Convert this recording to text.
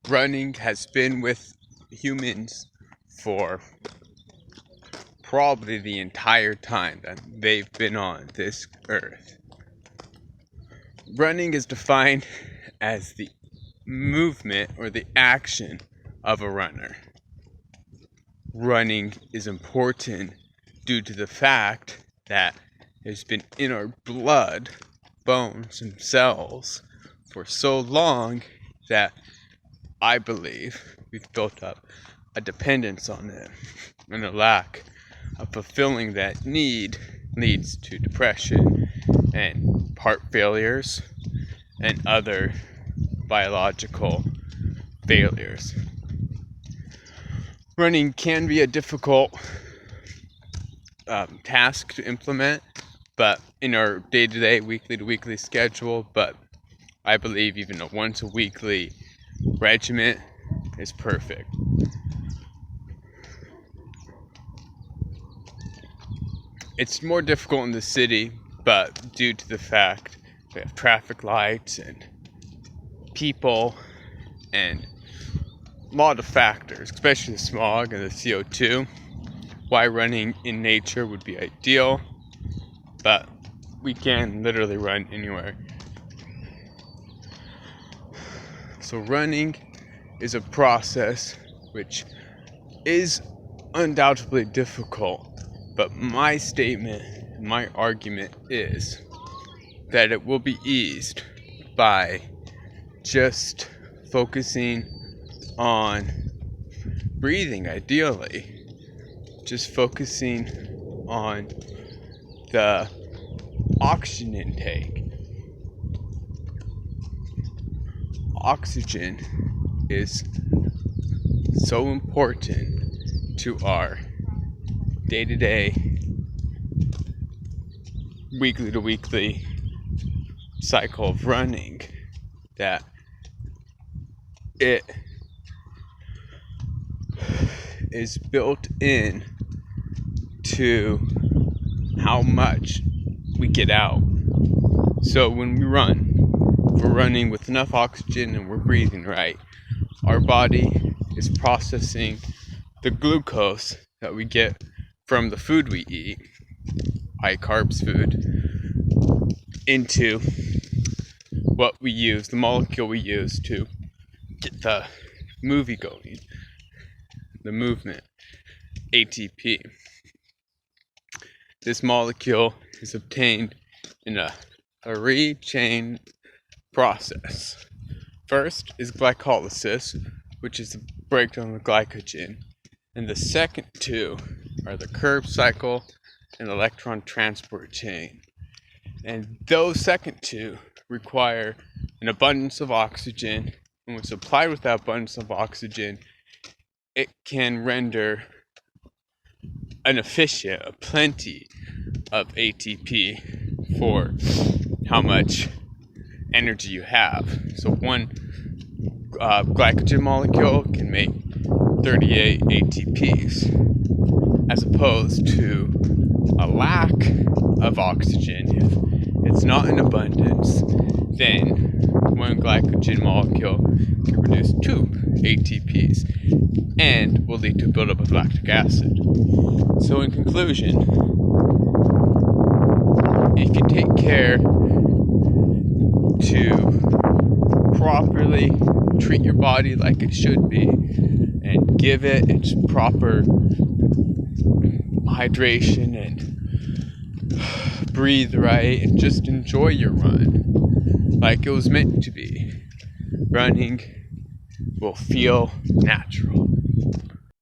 Running has been with humans for probably the entire time that they've been on this earth. Running is defined as the movement or the action of a runner. Running is important due to the fact that it's been in our blood, bones, and cells for so long that I believe we've built up a dependence on it, and a lack of fulfilling that need leads to depression and heart failures and other biological failures. Running can be a difficult task to implement, but in our day-to-day, weekly-to-weekly schedule, but I believe even a once-a-weekly regimen is perfect. It's more difficult in the city, but due to the fact we have traffic lights and people and a lot of factors, especially the smog and the CO2, why running in nature would be ideal, but we can literally run anywhere. So running is a process which is undoubtedly difficult, but my statement, my argument is that it will be eased by just focusing on breathing, ideally. Just focusing on the oxygen intake. Oxygen is so important to our day-to-day, weekly-to-weekly cycle of running that it is built in to how much we get out. So when we run, if we're running with enough oxygen and we're breathing right, our body is processing the glucose that we get from the food we eat, high carbs food, into what we use, the molecule we use to get the movie going, the movement, ATP. This molecule is obtained in a three-chain process. First is glycolysis, which is the breakdown of glycogen, and the second two are the Krebs cycle and electron transport chain. And those second two require an abundance of oxygen, and when supplied with that abundance of oxygen, it can render an efficient, a plenty of ATP for how much energy you have. So one glycogen molecule can make 38 ATPs, as opposed to a lack of oxygen. If it's not in abundance, then one glycogen molecule can produce 2 ATPs and will lead to a buildup of lactic acid. So in conclusion, if you take care to properly treat your body like it should be and give it its proper hydration and breathe right and just enjoy your run like it was meant to be, running will feel natural.